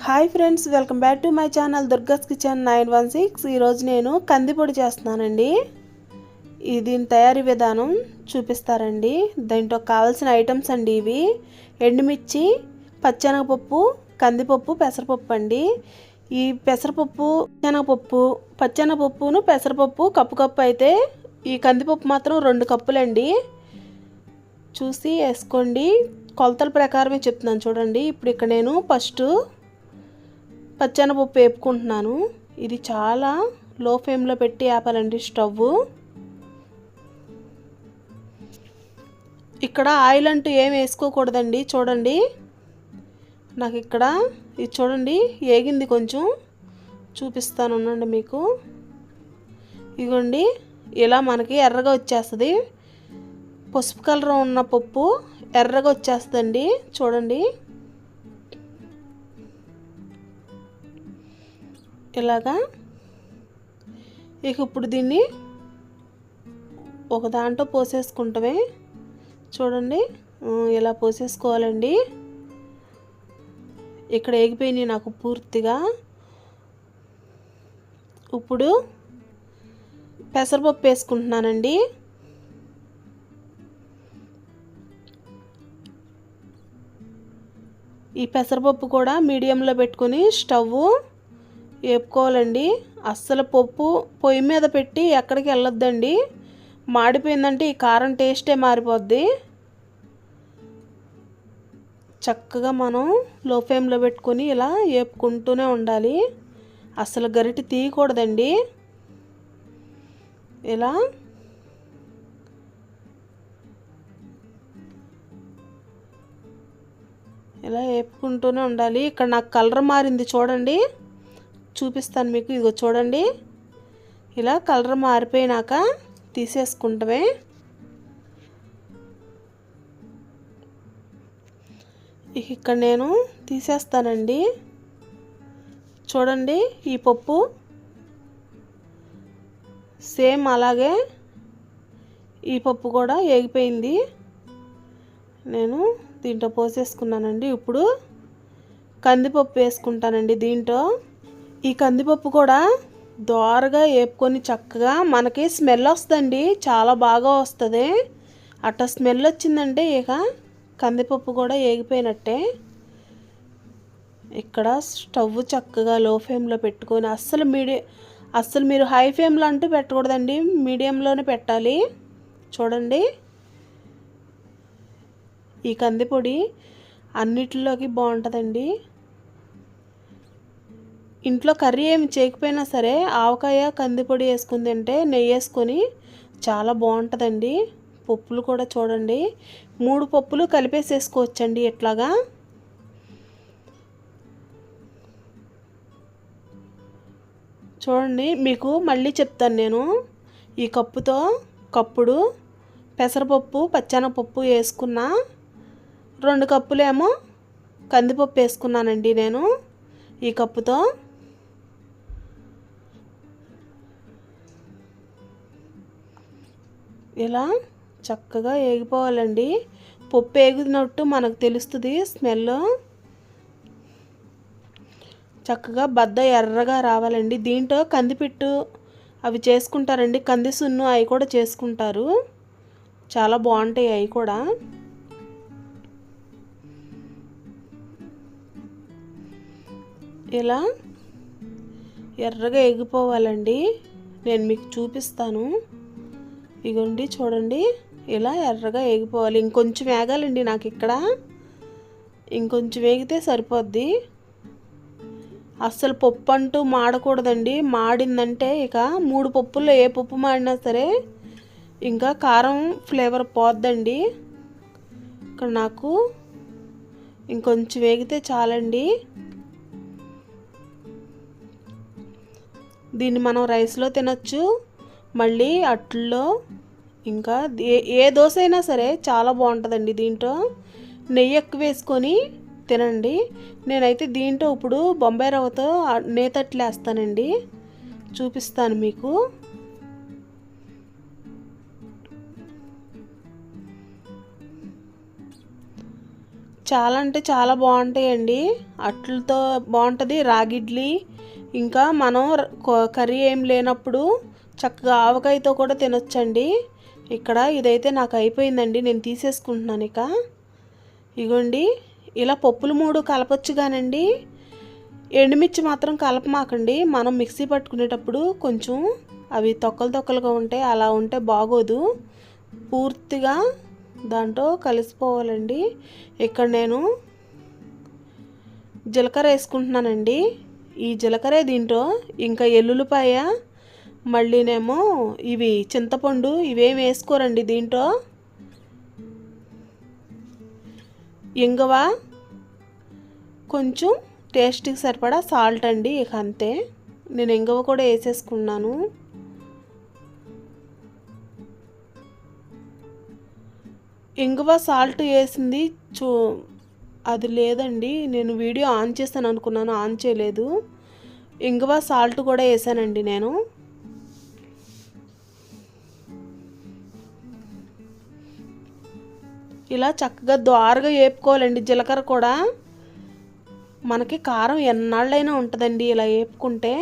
Hi friends, welcome back to my channel దుర్గాస్ kitchen 916. ఈరోజు నేను కందిపొడి చేస్తున్నానండి. దీని తయారీ విధానం చూపిస్తారండి. దీంట్లో కావాల్సిన ఐటమ్స్ అండి ఇవి: ఎండుమిర్చి, పచ్చెనగపప్పు, కందిపప్పు, పెసరపప్పు అండి. ఈ పెసరపప్పు, పచ్చెనగపప్పును పెసరపప్పు కప్పు అయితే ఈ కందిపప్పు మాత్రం 2 కప్పులండి. చూసి వేసుకోండి. కొలతల ప్రకారమే చెప్తున్నాను చూడండి. ఇప్పుడు ఇక్కడ నేను ఫస్ట్ పచ్చెనపప్పు వేపుకుంటున్నాను. ఇది చాలా లో ఫ్లేమ్లో పెట్టి వేపాలండి స్టవ్. ఇక్కడ ఆయిల్ అంటూ ఏం వేసుకోకూడదండి. చూడండి, నాకు ఇక్కడ ఇది చూడండి ఏగింది. కొంచెం చూపిస్తాను ఉండండి మీకు. ఇదిగోండి, ఇలా మనకి ఎర్రగా వచ్చేస్తుంది. పసుపు కలర్ ఉన్న పప్పు ఎర్రగా వచ్చేస్తుందండి. చూడండి, ఇలాగా. ఇప్పుడు దీన్ని ఒక దాంట్లో పోసేసుకుంటామే. చూడండి, ఇలా పోసేసుకోవాలండి. ఇక్కడ ఎగిపోయినాయి నాకు పూర్తిగా. ఇప్పుడు పెసరపప్పు వేసుకుంటున్నానండి. ఈ పెసరపప్పు కూడా మీడియంలో పెట్టుకొని స్టవ్ వేపుకోవాలండి. అస్సలు పప్పు పొయ్యి మీద పెట్టి ఎక్కడికి వెళ్ళొద్దండి. మాడిపోయిందంటే ఈ కారం టేస్టే మారిపోద్ది. చక్కగా మనం లో ఫ్లేమ్లో పెట్టుకొని ఇలా వేపుకుంటూనే ఉండాలి. అస్సలు గరిటె తీయకూడదండి. ఇలా ఇలా వేపుకుంటూనే ఉండాలి. ఇక్కడ నాకు కలర్ మారింది చూడండి, చూపిస్తాను మీకు. ఇదిగో చూడండి, ఇలా కలర్ మారిపోయినాక తీసేసుకుంటామే. ఇక్కడ నేను తీసేస్తానండి. చూడండి, ఈ పప్పు సేమ్ అలాగే ఈ పప్పు కూడా వేగిపోయింది. నేను దీంట్లో పోసేసుకున్నానండి. ఇప్పుడు కందిపప్పు వేసుకుంటానండి దీంట్లో. ఈ కందిపప్పు కూడా దోరగా వేపుకొని చక్కగా మనకి స్మెల్ వస్తుందండి. చాలా బాగా వస్తుంది. అట్లా స్మెల్ వచ్చిందంటే ఇక కందిపప్పు కూడా వేగిపోయినట్టే. ఇక్కడ స్టవ్ చక్కగా లో ఫ్లేమ్లో పెట్టుకొని అస్సలు మీరు హై ఫ్లేమ్లో అంటూ పెట్టకూడదండి, మీడియంలోనే పెట్టాలి. చూడండి, ఈ కందిపొడి అన్నిటిలోకి బాగుంటుందండి. ఇంట్లో కర్రీ ఏమి చేయకపోయినా సరే ఆవకాయ కందిపొడి వేసుకుని తింటే నెయ్యి వేసుకొని చాలా బాగుంటుందండి. పప్పులు కూడా చూడండి, 3 పప్పులు కలిపేసేసుకోవచ్చండి ఇట్లాగా. చూడండి, మీకు మళ్ళీ చెప్తాను నేను. ఈ కప్పుతో కప్పుడు పెసరపప్పు, పచ్చెనగపప్పు వేసుకున్నా. 2 కప్పులేమో కందిపప్పు వేసుకున్నానండి నేను ఈ కప్పుతో. ఇలా చక్కగా వేగిపోవాలండి. పప్పు వేగినట్టు మనకు తెలుస్తుంది స్మెల్. చక్కగా బద్ద ఎర్రగా రావాలండి. దీంట్లో కందిపిట్టు అవి చేసుకుంటారండి, కంది సున్ను అవి కూడా చేసుకుంటారు. చాలా బాగుంటాయి అవి కూడా. ఇలా ఎర్రగా ఎగిపోవాలండి. నేను మీకు చూపిస్తాను. ఇగోండి చూడండి, ఇలా ఎర్రగా ఎగిపోవాలి. ఇంకొంచెం వేగాలండి నాకు ఇక్కడ. ఇంకొంచెం వేగితే సరిపోద్ది. అస్సలు పప్పు అంటూ మాడకూడదండి. మాడిందంటే ఇక 3 పప్పుల్లో ఏ పప్పు మాడినా సరే ఇంకా కారం ఫ్లేవర్ పోద్దండి. ఇక్కడ నాకు ఇంకొంచెం వేగితే చాలండి. దీన్ని మనం రైస్లో తినచ్చు, మళ్ళీ అట్లలో, ఇంకా ఏ దోశ అయినా సరే చాలా బాగుంటుందండి. దీంట్లో నెయ్యి ఎక్కువ వేసుకొని తినండి. నేనైతే దీంట్లో ఇప్పుడు బొంబాయి రవ్వతో నేతట్లు వేస్తానండి, చూపిస్తాను మీకు. చాలా అంటే చాలా బాగుంటాయండి. అట్లతో బాగుంటుంది, రాగి ఇడ్లీ. ఇంకా మనం కర్రీ ఏం లేనప్పుడు చక్కగా ఆవకాయతో కూడా తినొచ్చండి. ఇక్కడ ఇదైతే నాకు అయిపోయిందండి, నేను తీసేసుకుంటున్నాను. ఇగోండి, ఇలా పప్పులు 3 కలపొచ్చు కానండి, ఎండుమిర్చి మాత్రం కలపమాకండి. మనం మిక్సీ పట్టుకునేటప్పుడు కొంచెం అవి తొక్కలుగా ఉంటాయి, అలా ఉంటే బాగోదు. పూర్తిగా దాంట్లో కలిసిపోవాలండి. ఇక్కడ నేను జీలకర్ర వేసుకుంటున్నానండి. ఈ జీలకర్ర దీంట్లో ఇంకా ఎల్లుల్లిపాయ, మళ్ళీనేమో ఇవి చింతపండు, ఇవేం వేసుకోరండి దీంట్లో. ఇంగువ, కొంచెం టేస్ట్కి సరిపడా సాల్ట్ అండి. అంతే, నేను ఇంగువ కూడా వేసేసుకున్నాను. ఇంగువ సాల్ట్ వేసింది అది లేదండి, నేను వీడియో ఆన్ చేస్తాను అనుకున్నాను, ఆన్ చేయలేదు. ఇంగువ సాల్ట్ కూడా వేసానండి నేను. ఇలా చక్కగా దోరగా వేపుకోవాలండి. జీలకర్ర కూడా మనకి కారం ఎన్నాళ్ళైనా ఉంటుందండి ఇలా వేపుకుంటే.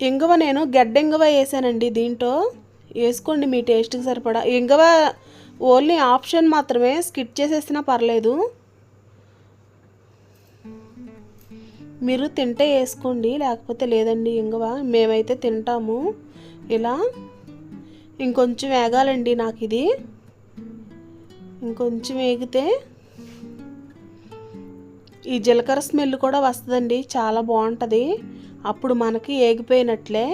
ఇంగువ నేను గడ్డ ఇంగువ వేసానండి దీంట్లో. వేసుకోండి మీ టేస్ట్కి సరిపడా. ఇంగువ ఓన్లీ ఆప్షన్ మాత్రమే, స్కిప్ చేసేసినా పర్లేదు. మీరు తింటే వేసుకోండి, లేకపోతే లేదండి. ఇంగువ మేమైతే తింటాము. ఇలా ఇంకొంచెం వేగాలండి నాకు ఇది. ఇంకొంచెం వేగితే ఈ జీలకర్ర స్మెల్ కూడా వస్తుందండి, చాలా బాగుంటుంది. అప్పుడు మనకి వేగిపోయినట్లే.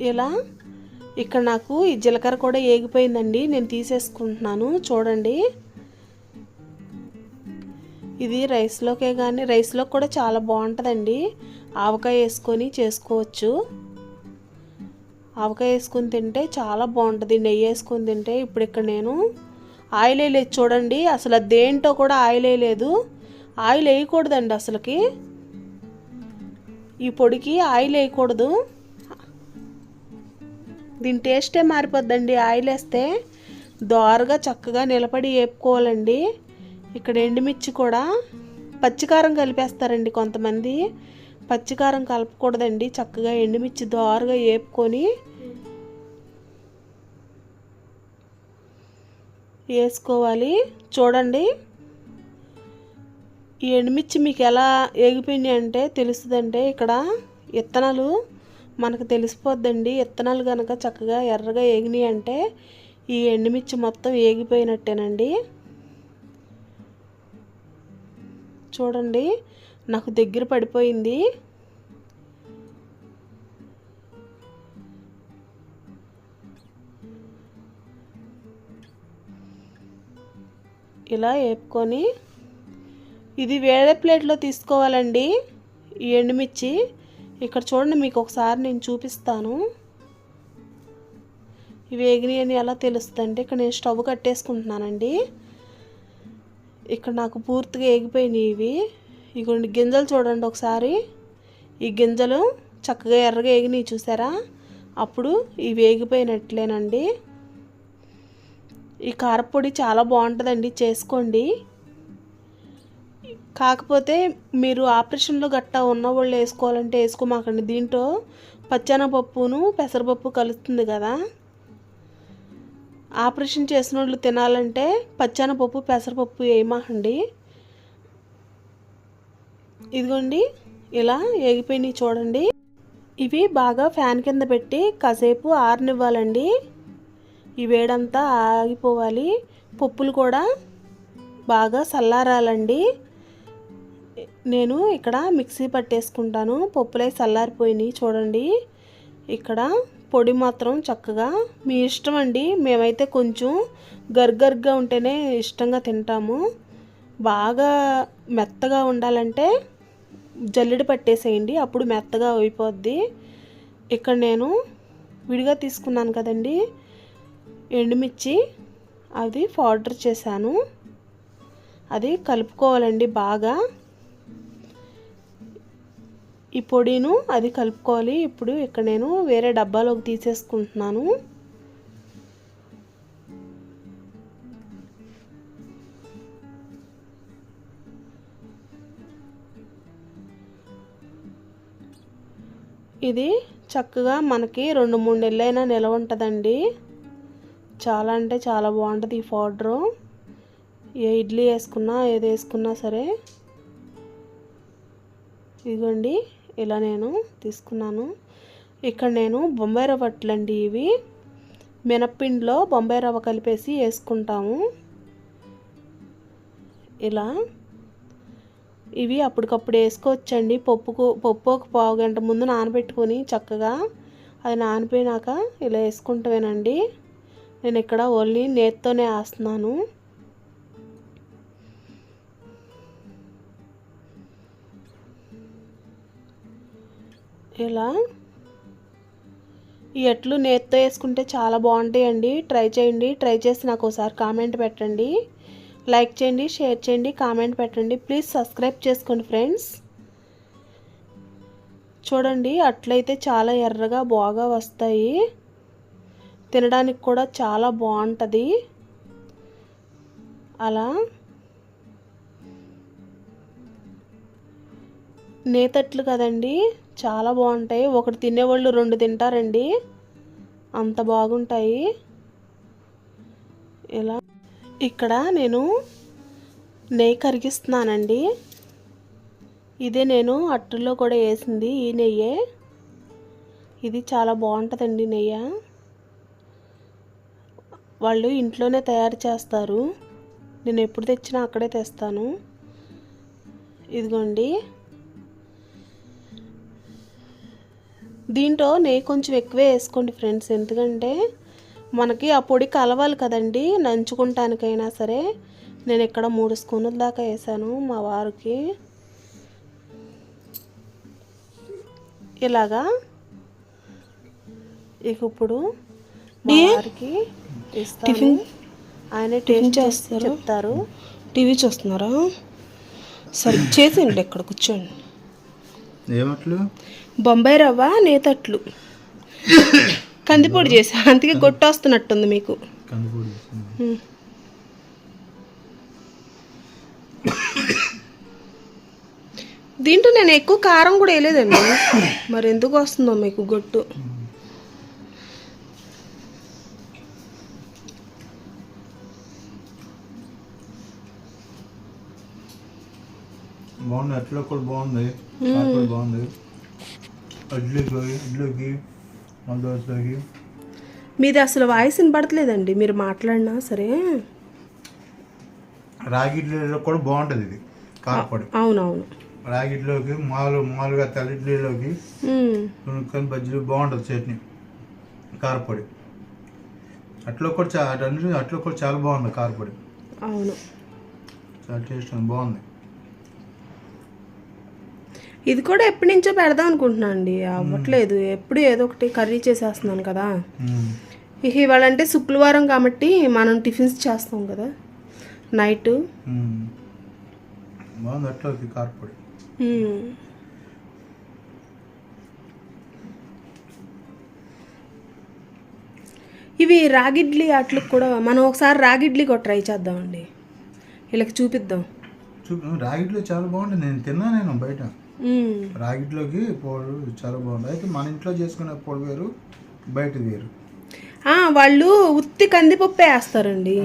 ఇలా ఇక్కడ నాకు ఈ జీలకర్ర కూడా వేగిపోయిందండి, నేను తీసేసుకుంటున్నాను. చూడండి, ఇది రైస్లోకే కానీ రైస్లోకి కూడా చాలా బాగుంటుందండి. ఆవకాయ వేసుకొని చేసుకోవచ్చు. ఆవకాయ వేసుకొని తింటే చాలా బాగుంటుంది, నెయ్యి వేసుకొని తింటే. ఇప్పుడు ఇక్కడ నేను ఆయిల్ వేయలేదు చూడండి, అసలు దేంట్లో కూడా ఆయిల్ వేయలేదు. ఆయిల్ వేయకూడదండి అసలుకి, ఈ పొడికి ఆయిల్ వేయకూడదు. దీని టేస్టే మారిపోద్దండి ఆయిల్ వేస్తే. దోరగా చక్కగా నిలబడి వేపుకోవాలండి. ఇక్కడ ఎండుమిర్చి కూడా పచ్చికారం కలిపేస్తారండి కొంతమంది. పచ్చికారం కలపకూడదండి, చక్కగా ఎండుమిర్చి దోరగా వేపుకొని వేసుకోవాలి. చూడండి, ఈ ఎండుమిర్చి మీకు ఎలా వేగిపోయినాయి అంటే తెలుస్తుందంటే, ఇక్కడ విత్తనాలు మనకు తెలిసిపోద్దండి. విత్తనాలు కనుక చక్కగా ఎర్రగా వేగినాయి అంటే ఈ ఎండుమిర్చి మొత్తం వేగిపోయినట్టేనండి. చూడండి, నాకు దగ్గర పడిపోయింది. ఇలా వేపుకొని ఇది వేరే ప్లేట్లో తీసుకోవాలండి. ఈ ఎండుమిర్చి ఇక్కడ చూడండి, మీకు ఒకసారి నేను చూపిస్తాను. ఇవి వేగినాయి అని ఎలా తెలుస్తుందంటే, ఇక్కడ నేను స్టవ్ కట్టేసుకుంటున్నానండి. ఇక్కడ నాకు పూర్తిగా వేగిపోయినాయి ఇవి. ఇగోండి గింజలు చూడండి ఒకసారి, ఈ గింజలు చక్కగా ఎర్రగా వేగినాయి చూసారా, అప్పుడు ఇవి వేగిపోయినట్లేనండి. ఈ కారపొడి చాలా బాగుంటుందండి, చేసుకోండి. కాకపోతే మీరు ఆపరేషన్లో గట్టా ఉన్నవాళ్ళు వేసుకోవాలంటే వేసుకోమాకండి. దీంట్లో పచ్చెనపప్పును పెసరపప్పు కలుస్తుంది కదా, ఆపరేషన్ చేసిన వాళ్ళు తినాలంటే పచ్చెనపప్పు పెసరపప్పు వేయమాకండి. ఇదిగోండి, ఇలా వేగిపోయినాయి చూడండి. ఇవి బాగా ఫ్యాన్ కింద పెట్టి కాసేపు ఆరనివ్వాలండి. ఈ వేడంతా ఆగిపోవాలి. పప్పులు కూడా బాగా చల్లారాలండి. నేను ఇక్కడ మిక్సీ పట్టేసుకుంటాను. పప్పులై చల్లారిపోయినాయి చూడండి. ఇక్కడ పొడి మాత్రం చక్కగా మీ ఇష్టం అండి. మేమైతే కొంచెం గర్గర్గా ఉంటేనే ఇష్టంగా తింటాము. బాగా మెత్తగా ఉండాలంటే జల్లెడ పట్టేసేయండి, అప్పుడు మెత్తగా అయిపోద్ది. ఇక్కడ నేను విడిగా తీసుకున్నాను కదండి ఎండుమిర్చి, అది పౌడర్ చేశాను. అది కలుపుకోవాలండి బాగా. ఈ పొడిను అది కలుపుకోవాలి. ఇప్పుడు ఇక్కడ నేను వేరే డబ్బాలోకి తీసేసుకుంటున్నాను. ఇది చక్కగా మనకి 2-3 నెలలైనా నిలవ ఉంటుందండి. చాలా అంటే చాలా బాగుంటుంది ఈ పౌడరు. ఏ ఇడ్లీ వేసుకున్నా ఏది వేసుకున్నా సరే. ఇదిగోండి ఇలా నేను తీసుకున్నాను. ఇక్కడ నేను బొంబాయి రవ్వ అట్లండి. ఇవి మినప్పిండిలో బొంబాయి రవ్వ కలిపేసి వేసుకుంటాము. ఇలా ఇవి అప్పటికప్పుడు వేసుకోవచ్చండి. పప్పు ఒక పావు గంట ముందు నానబెట్టుకొని చక్కగా అది నానిపోయినాక ఇలా వేసుకుంటామేనండి. నేను ఇక్కడ ఓన్లీ నేతితోనే వేస్తున్నాను. ఇలా ఈ అట్లు నేతితో వేసుకుంటే చాలా బాగుంటాయండి. ట్రై చేయండి. ట్రై చేసి నాకు ఒకసారి కామెంట్ పెట్టండి. లైక్ చేయండి, షేర్ చేయండి, కామెంట్ పెట్టండి. ప్లీజ్ సబ్స్క్రైబ్ చేసుకోండి ఫ్రెండ్స్. చూడండి అట్లయితే చాలా ఎర్రగా బాగా వస్తాయి. తినడానికి కూడా చాలా బాగుంటుంది. అలా నేతట్లు కదండి, చాలా బాగుంటాయి. ఒకటి తినేవాళ్ళు 2 తింటారండి, అంత బాగుంటాయి. ఇలా ఇక్కడ నేను నెయ్యి కరిగిస్తున్నానండి. ఇదే నేను అట్టుల్లో కూడా వేసింది ఈ నెయ్యే. ఇది చాలా బాగుంటుందండి నెయ్యి. వాళ్ళు ఇంట్లోనే తయారు చేస్తారు. నేను ఎప్పుడు తెచ్చినా అక్కడే తెస్తాను. ఇదిగోండి దీంట్లో నెయ్యి కొంచెం ఎక్కువే వేసుకోండి ఫ్రెండ్స్. ఎందుకంటే మనకి ఆ పొడి కలవాలి కదండి నంచుకుంటానికైనా సరే. నేను ఇక్కడ 3 స్పూన్ల దాకా వేసాను మా వారికి. ఇలాగా ఇక ఇప్పుడు మా వారికి ఇస్తాను. ఆయన టేస్ట్ చేస్తారు, చెప్తారు. టీవీ చూస్తున్నారా? సరే చేసేయండి, ఎక్కడ కూర్చోండి. ఏమట్లు? బొంబాయి రవ్వ నేతట్లు కందిపొడి చేసా, అందుకే గొట్టొస్తున్నట్టుంది మీకు. దీంట్లో నేను ఎక్కువ కారం కూడా వేయలేదండి, మరి ఎందుకు వస్తుందో మీకు గొట్టు. బాగుంది, అట్లా కూడా బాగుంది, బాగుంది. ఇడ్లీకి దోశలోకి. మీది అసలు వాయిస్ వినపడట్లేదండి మీరు మాట్లాడినా సరే. రాగి ఇడ్లీలో కూడా బాగుంటుంది ఇది కారపొడి. అవునవును, రాగి ఇడ్లీలోకి మామూలుగా తెల్ల ఇడ్లీలోకి కొనుక్కొని బజ్జీలు బాగుంటుంది చట్నీ కారపొడి. అట్లో కూడా చాలా బాగుంది కారపొడి. అవును, చాలా టేస్ట్ ఉంది, బాగుంది. ఇది కూడా ఎప్పటి నుంచో పెడదాం అనుకుంటున్నాను అండి, అవ్వట్లేదు. ఎప్పుడు ఏదో ఒకటి కర్రీ చేసేస్తున్నాను కదా. ఇక ఇవాళ అంటే శుక్రవారం కాబట్టి మనం టిఫిన్స్ చేస్తాం కదా నైట్. బాగుంది అట్లోకి కారపొడి. ఇవి రాగిడ్లీ అట్లకు కూడా మనం ఒకసారి రాగిడ్లీ కూడా ట్రై చేద్దామండి, వీళ్ళకి చూపిద్దాం. రాగిడ్లో చాలా బాగుంటుంది, నేను తిన్నా బయట. రాగిట్లోకి పొడి చాలా బాగుంది. అయితే మన ఇంట్లో చేసుకునే పొడి వేరు, బయట వేరు. వాళ్ళు ఉత్తి కందిపప్పు వేస్తారండి.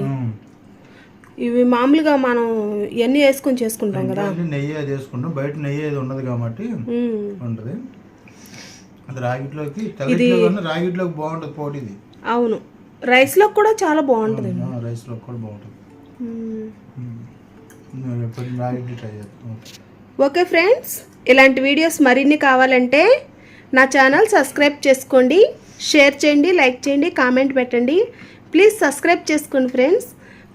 ఇవి మామూలుగా మనం ఇవన్నీ వేసుకొని చేసుకుంటాం కదా. నెయ్యి అది వేసుకుంటాం, బయట నెయ్యి అది ఉండదు కాబట్టి ఉంటుంది. అది రాగిట్లోకి రాగిట్లోకి బాగుంటుంది పొడి ఇది. అవును, రైస్లో కూడా చాలా బాగుంటుంది. రైస్లో కూడా బాగుంటుంది. రాగిడ్లీ ట్రై చేస్తాం. ఓకే ఫ్రెండ్స్, ఇలాంటి వీడియోస్ మరిన్ని కావాలంటే నా ఛానల్ సబ్స్క్రైబ్ చేసుకోండి, షేర్ చేయండి, లైక్ చేయండి, కామెంట్ పెట్టండి. ప్లీజ్ సబ్స్క్రైబ్ చేసుకోండి ఫ్రెండ్స్.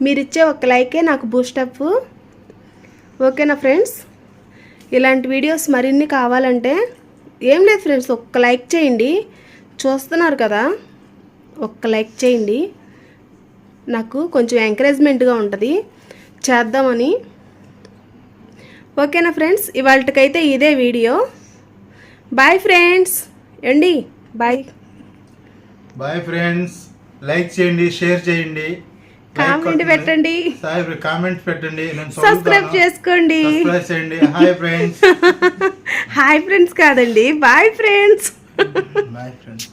మీరు ఇచ్చే ఒక లైకే నాకు బూస్టప్. ఓకేనా ఫ్రెండ్స్? ఇలాంటి వీడియోస్ మరిన్ని కావాలంటే ఏం లేదు ఫ్రెండ్స్, ఒక్క లైక్ చేయండి. చూస్తున్నారు కదా, ఒక్క లైక్ చేయండి, నాకు కొంచెం ఎంకరేజ్మెంట్గా ఉంటుంది చేద్దామని. ఓకేనా ఫ్రెండ్స్? ఇవాళకైతే ఇదే వీడియో. బాయ్ ఫ్రెండ్స్ అండి. బాయ్. Bye friends. లైక్ చేయండి, షేర్ చేయండి, కామెంట్ పెట్టండి, కామెంట్ పెట్టండి, సబ్స్క్రైబ్ చేసుకోండి. సబ్స్క్రైబ్ చేయండి. Hi friends. హాయ్ ఫ్రెండ్స్ కాదండి, బాయ్ ఫ్రెండ్స్. Bye friends.